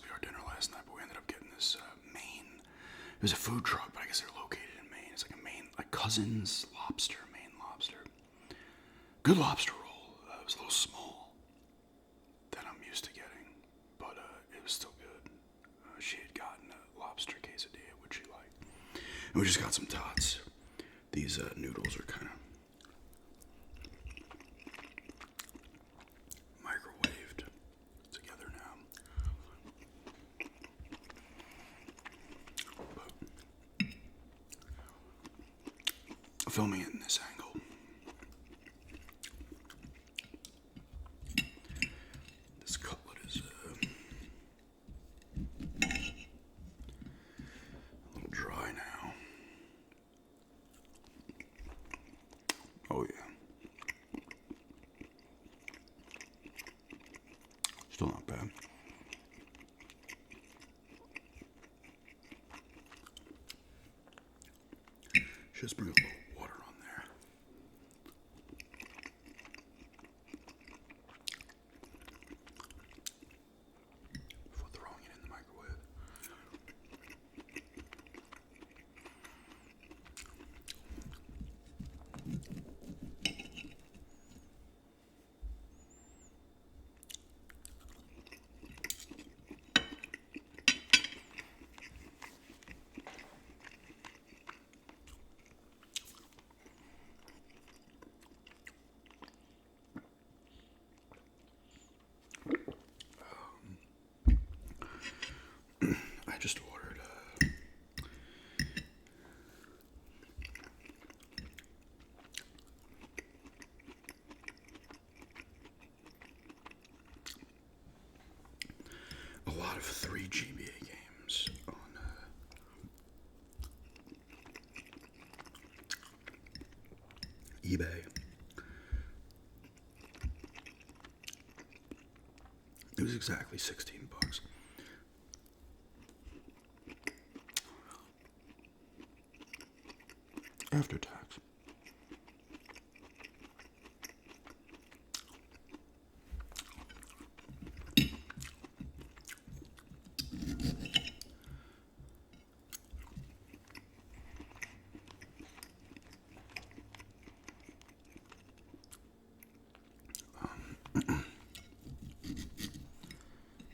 supposed to be our dinner last night, but we ended up getting this Maine. It was a food truck, but I guess they're located in Maine. It's like a Maine, like Cousin's Lobster, Maine lobster. Good lobster roll. It was a little small than I'm used to getting, but it was still good. She had gotten a lobster quesadilla, which she liked. And we just got some tots. These noodles are kind of microwaved together now. But filming it in this angle, this cutlet is a little dry now. Oh yeah. Still not bad. Just bring a little water on there. Before throwing it in the microwave. I just ordered a lot of 3 GBA games on eBay. It was exactly $16. After tax.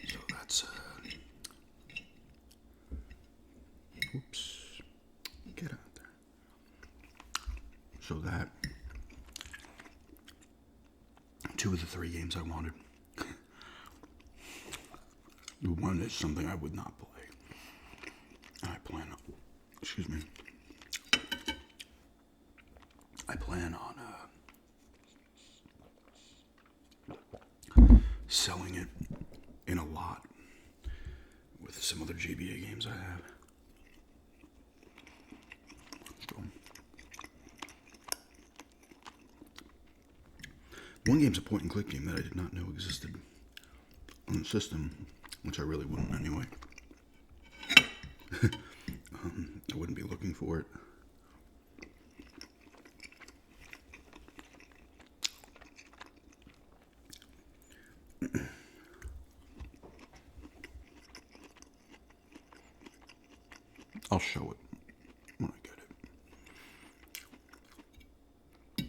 So that's oops. Get out there. So that 2 of the 3 games I wanted. The one is something I would not play. And I plan on, excuse me. I plan on selling it in a lot with some other GBA games I have. So, one game's a point-and-click game that I did not know existed on the system, which I really wouldn't anyway. I wouldn't be looking for it. I'll show it when I get it.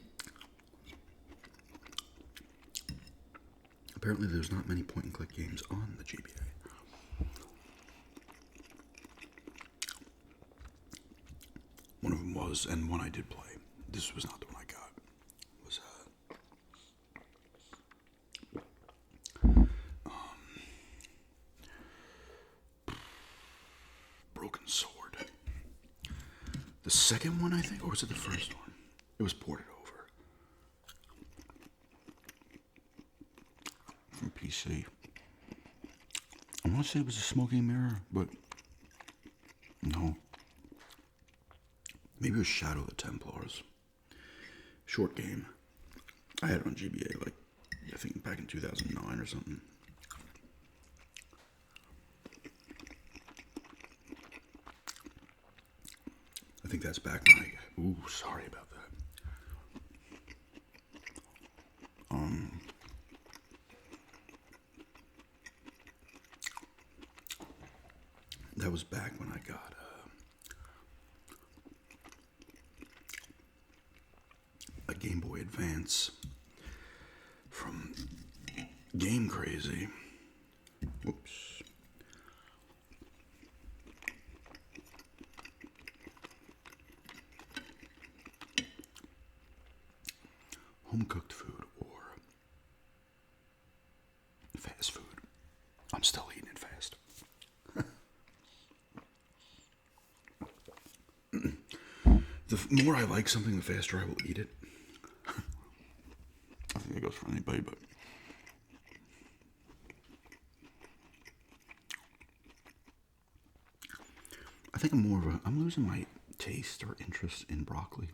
Apparently there's not many point-and-click games on the GBA. One of them was, and one I did play. This was not the one I got. It was Broken Sword. The second one, I think, or was it the first one? It was ported over from PC. I want to say it was a Smoking Mirror, but no. Maybe it was Shadow of the Templars. Short game. I had it on GBA, like, I think back in 2009 or something. I think that's back when I... Ooh, sorry about that. That was back when I got a Game Boy Advance from Game Crazy. Whoops. Home cooked food or fast food. I'm still eating it fast. The more I like something, the faster I will eat it. I think that goes for anybody, but I think I'm losing my taste or interest in broccoli.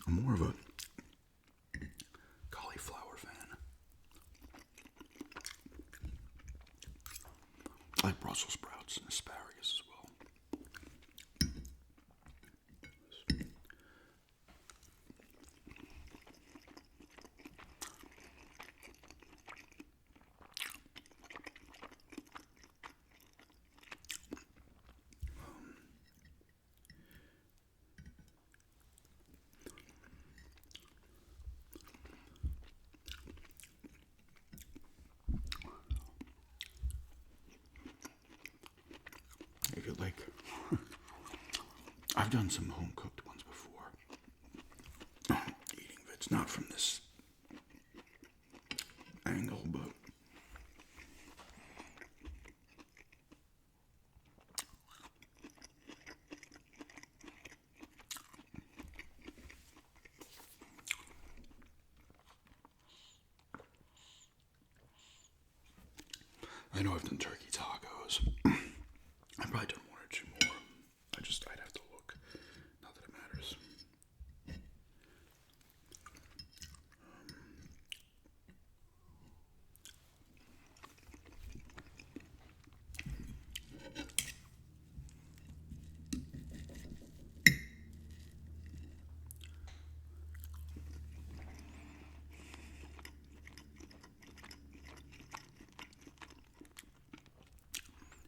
I'm more of a cauliflower fan. I like Brussels sprouts and asparagus as well. If you like, I've done some home cooked ones before. Eating vids, not from this angle, but I know I've done turkey tacos. I've probably done one or two more. I'd have to look. Not that it matters.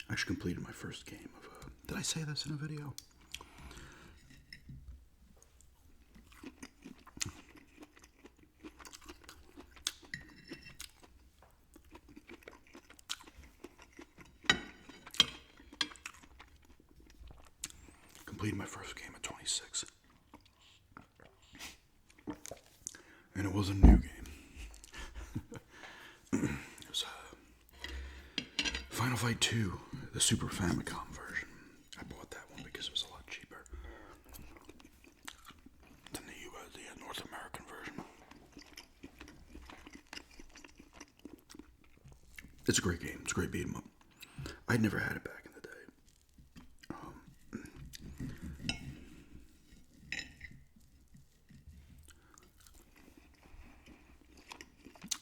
I actually completed my first game of did I say this in a video? Completed my first game at 26. And it was a new game. It was Final Fight 2, the Super Famicom version. I bought that one because it was a lot cheaper than the North American version. It's a great game. It's a great beat 'em up. I'd never had it back in the day.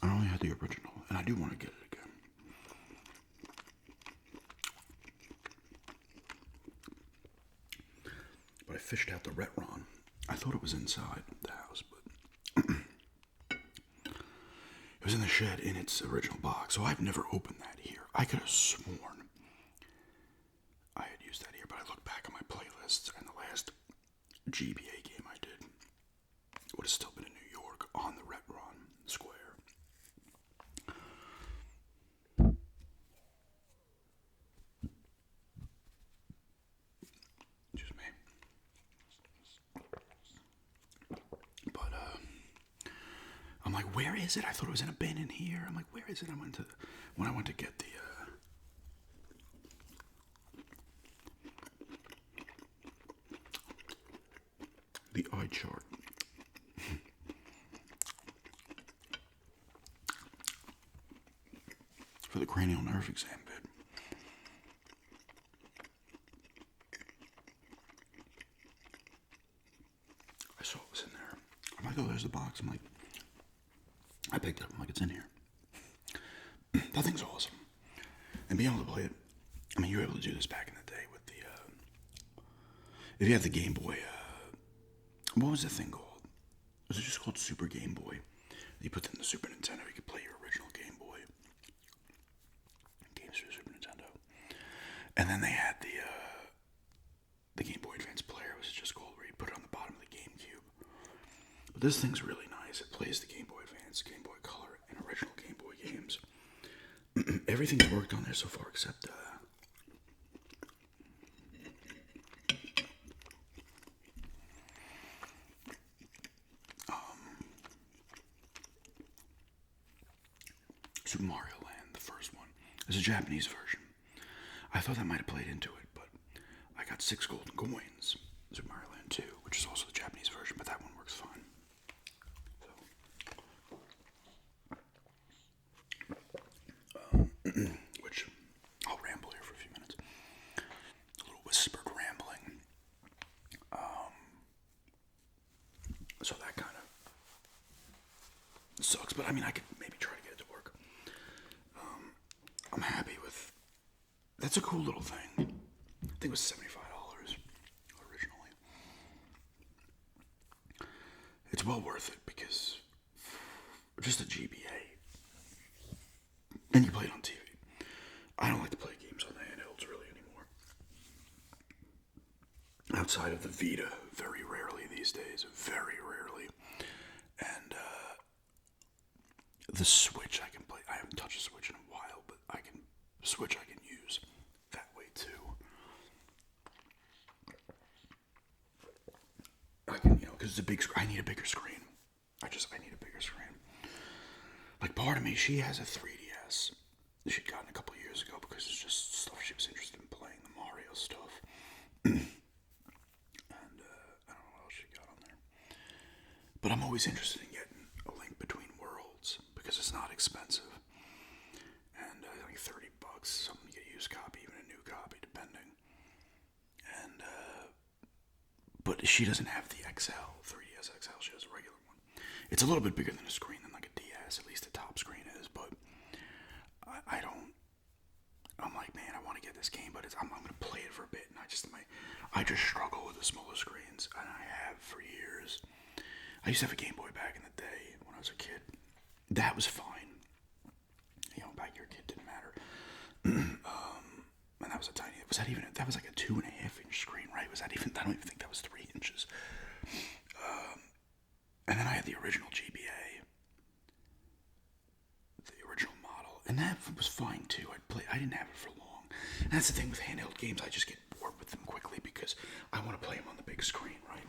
I only had the original, and I do want to get it again. But I fished out the Retron. I thought it was inside the house, but it was in the shed in its original box, so I've never opened that here. I could have sworn I had used that here, but I looked back on my playlists, and the last GBA game I did would have still been in New York on the Retron Square. Excuse me. But I'm like, where is it? I thought it was in a bin in here. I'm like, where is it? When I went to get the eye chart. For the cranial nerve exam bit. I saw it was in there. I'm like, oh, there's the box. I'm like, I picked it up. I'm like, it's in here. That thing's awesome. And being able to play it, I mean, you were able to do this back in the day with the, if you had the Game Boy, what was the thing called? Was it just called Super Game Boy? You put in the Super Nintendo, you could play your original Game Boy games for Super Nintendo. And then they had the Game Boy Advance player, was just called, where you put it on the bottom of the GameCube. But this thing's really nice. It plays the Game Boy Advance, Game Boy Color, and original Game Boy games. Everything's worked on there so far except Super Mario Land, the first one. There's a Japanese version. I thought that might have played into it, but I got 6 golden coins. Super Mario Land 2, which is also the Japanese version, but that one works fine. Which, I'll ramble here for a few minutes. A little whispered rambling. So that kind of sucks, but I mean, I could maybe try to get it to work. I'm happy with. That's a cool little thing. I think it was $75 originally. It's well worth it because just a GBA, and you play it on TV. I don't like to play games on the handhelds really anymore. Outside of the Vita, very rarely these days, very rarely. And the Switch I can play. I haven't touched a Switch in a while, but Switch I can use that way too. I can, because it's a big screen. I need a bigger screen. I need a bigger screen. Like, part of me, she has a 3DS she'd gotten a couple years ago because it's just stuff she was interested in playing, the Mario stuff. And I don't know what else she got on there. But I'm always interested in getting a Link Between Worlds because it's not expensive. And like $30, something to get a used copy, even a new copy, depending. And but she doesn't have the 3DS XL. She has a regular one. It's a little bit bigger than a screen than like a DS, at least the top screen is. But I don't. I'm like, man, I want to get this game, but I'm going to play it for a bit, and I just struggle with the smaller screens, and I have for years. I used to have a Game Boy back in the day when I was a kid. That was fine. Back you're a kid, didn't matter. And that was a tiny. That was like a 2.5-inch screen, right? Was that even? I don't even think that was 3 inches. And then I had the original GBA, the original model, and that was fine too. I didn't have it for long. And that's the thing with handheld games. I just get bored with them quickly because I want to play them on the big screen, right?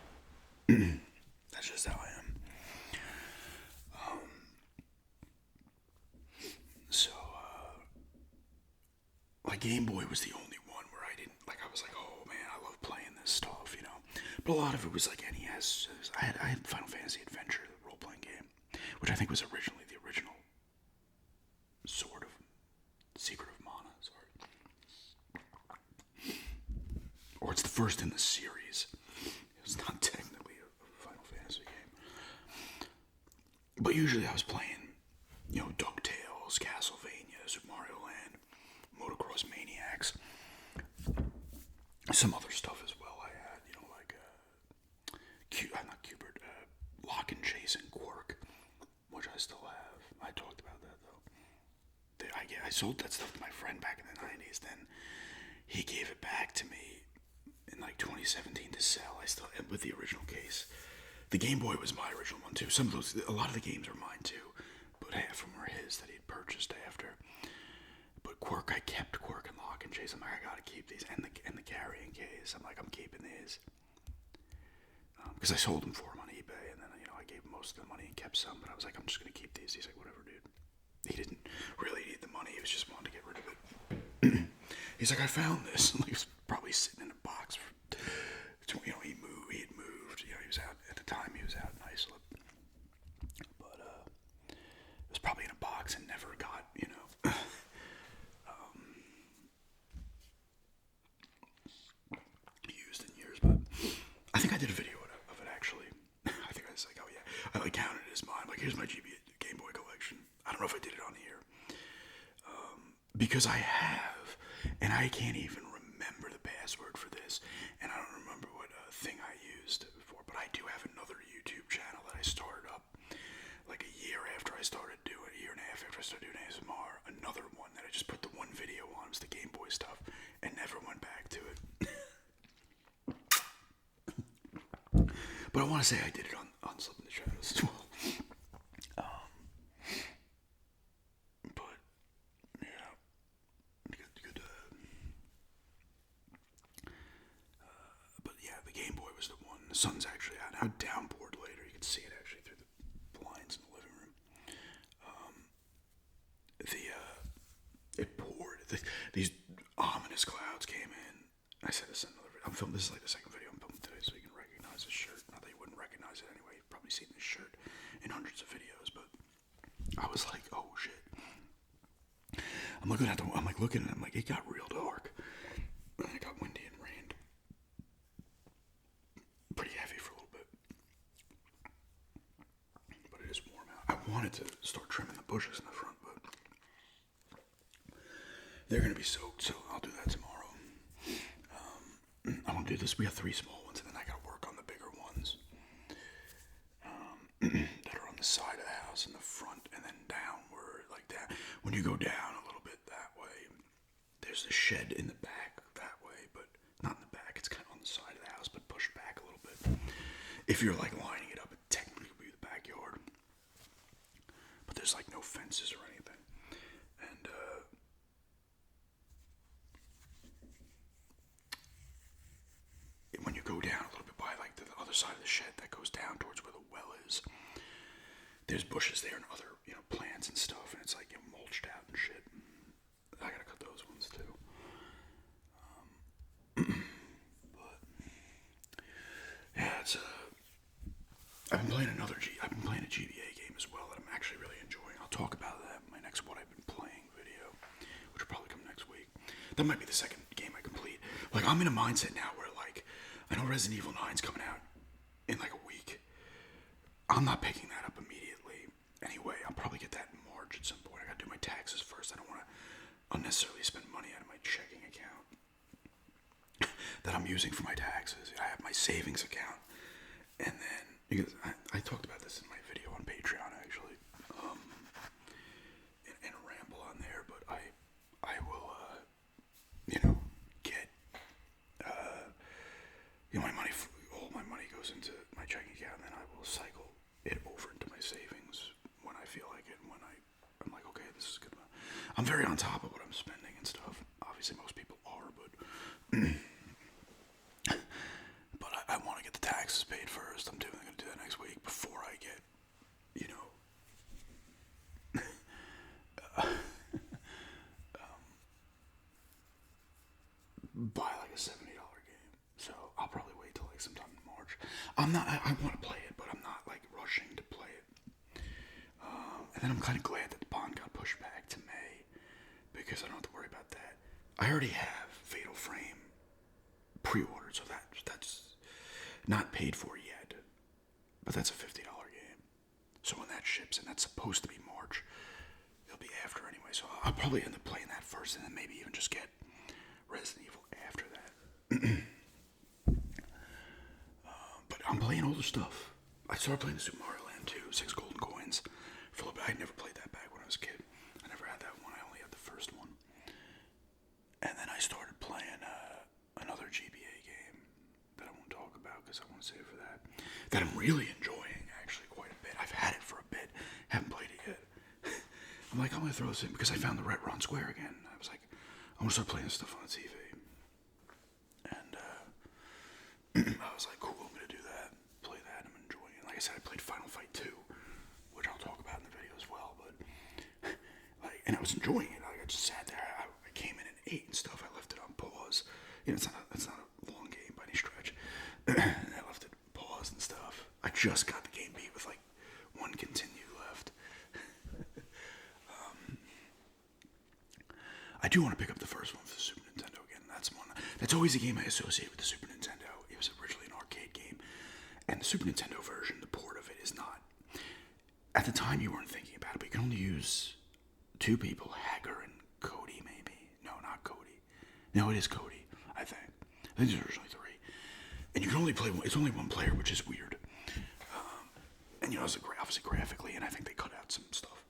That's just how I am. My Game Boy was the only one where I didn't, I was like, oh man, I love playing this stuff, But a lot of it was like NES. I had Final Fantasy Adventure, the role-playing game, which I think was originally the original Sword of Secret of Mana, or it's the first in the series. It was not technically a Final Fantasy game. But usually I was playing, DuckTales, Castlevania, Super Mario Land, Motocross Maniacs, some other stuff as well. I had, not Cubert, Lock and Chase and Quark, which I still have. I talked about that though. I sold that stuff to my friend back in the 90s. Then he gave it back to me in 2017 to sell. I still, with the original case. The Game Boy was my original one too. A lot of the games are mine too, but half of them were his that he'd purchased after. But Quirk, I kept Quirk and Lock and Chase. I'm like, I gotta keep these, and the carrying case. I'm like, I'm keeping these because I sold them for him on eBay, and then I gave him most of the money and kept some. But I was like, I'm just gonna keep these. He's like, whatever, dude. He didn't really need the money. He was just wanting to get rid of it. He's like, I found this. And he was probably sitting in a box for. He had moved. He was out at the time. He was out in Iceland, but it was probably in a box and never got used in years. But I think I did a video of it actually. I think I was like, oh yeah, I counted it as mine. Like, here's my Game Boy collection. I don't know if I did it on here because I have, and I can't even remember the password for this, and I don't remember what thing I used before, but I do have another YouTube channel that I started up like a year and a half after I started doing ASMR, another one that I just put the one video on. It was the Game Boy stuff, and never went back to it. But I want to say I did it on Slip in the Shadows as well. But yeah, good. But yeah, the Game Boy was the one. The sun's actually out now. Downpoured later. You can see it actually through the blinds in the living room. It poured. These ominous clouds came in. I said this in another video. This is like the second video I'm filming today, so you can recognize this shirt. Not that you wouldn't recognize it anyway. You've probably seen this shirt in hundreds of videos, but I was like, oh shit. I'm looking at it, I'm like, it got real dark. And it got windy and rained. Pretty heavy for a little bit. But it is warm out. I wanted to start trimming the bushes in the front, but they're going to be soaked, so I'll do that tomorrow. I won't do this. We have 3 small ones, and then I got to work on the bigger ones that are on the side of the house in the front, and then downward, like that. When you go down a little bit that way, there's a shed in the back that way, but not in the back. It's kind of on the side of the house, but pushed back a little bit. If you're like lining it up, it technically would be the backyard, but there's like no fences or anything, and when you go down a little bit by like the other side of the shed that goes down towards where the well is, there's bushes there and other, plants and stuff, and it's like mulched out and shit. I gotta cut those ones too. But yeah, it's I've been playing a GBA game as well that I'm actually really enjoying. I'll talk about that in my next What I've Been Playing video, which will probably come next week. That might be the second game I complete. Like, I'm in a mindset now where, like, I know Resident Evil 9's coming out in like a week. I'm not picking that up immediately. Anyway, I'll probably get that in March at some point. I gotta do my taxes first. I don't want to unnecessarily spend money out of my checking account that I'm using for my taxes. I have my savings account, and then because I talked about this in my video on Patreon actually, in a ramble on there. But I will get my money. All my money goes into my checking account, and then I will cycle it over into my savings when I feel like it. And when I'm like, okay, this is good. I'm very on top of what I'm spending and stuff. Obviously, most people are, but but I want to get the taxes paid first. I'm going to do that next week before I get, buy like a $70 game. So I'll probably wait till like sometime in March. I want to play it, but I'm not like rushing to play it. And then I'm kind of glad that the bond got pushed back to May, because I don't have to worry about that. I already have Fatal Frame pre-ordered, so that's not paid for yet. But that's a $50 game. So when that ships, and that's supposed to be March, it'll be after anyway. So I'll probably end up playing that first, and then maybe even just get Resident Evil after that. But I'm playing older stuff. I started playing the Super Mario Land 2, 6 golden coins. For a little bit. I never played that back when I was a kid. I never had that one. I only had the first one. And then I started playing another GBA game that I won't talk about because I want to save it for that. That I'm really enjoying, actually, quite a bit. I've had it for a bit. Haven't played it yet. I'm like, I'm going to throw this in because I found the Retron Square again. I was like, I want to start playing stuff on the TV. And I was like, cool, I'm going to do that. Play that. I'm enjoying it. Like I said, I played Final Fight 2, which I'll talk about in the video as well. But and I was enjoying it. Like, I just sat there. I came in and ate and stuff. I left it on pause. It's not a long game by any stretch. And I left it paused and stuff. I just got the game beat with like one continue left. I do want to pick up the first one for the Super Nintendo again. That's always a game I associate with the Super Nintendo. It was originally an arcade game, and the Super Nintendo version, the port of it, is not. At the time, you weren't thinking about it, but you can only use 2 people, Hager and Cody, maybe. No, not Cody. No, it is Cody, I think. I think there's originally 3. And you can only play one. It's only one player, which is weird. And it's obviously graphically, and I think they cut out some stuff.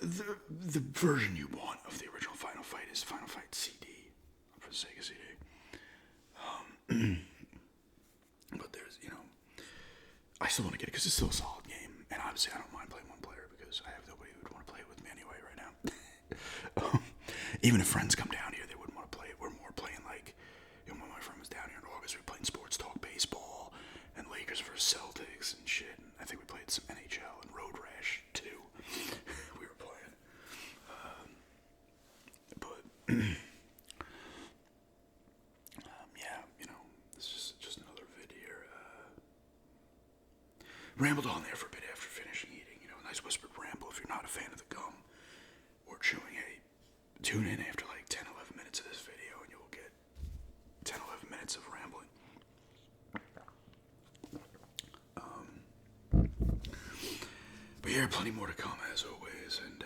The version you want of the original Final Fight is Final Fight CD for the even if friends come down here, they wouldn't want to play it. We're more playing like, when my friend was down here in August, we were playing sports talk baseball and Lakers versus Celtics and shit. And I think we played some NHL and Road Rash too. We were playing, but yeah, this is just another vid here. Rambled on there for a bit after finishing eating. A nice whispered ramble. If you're not a fan of the gum or chewing, hey, tune in after like 10, 11 minutes of this video and you'll get 10, 11 minutes of rambling. But yeah, plenty more to come as always. And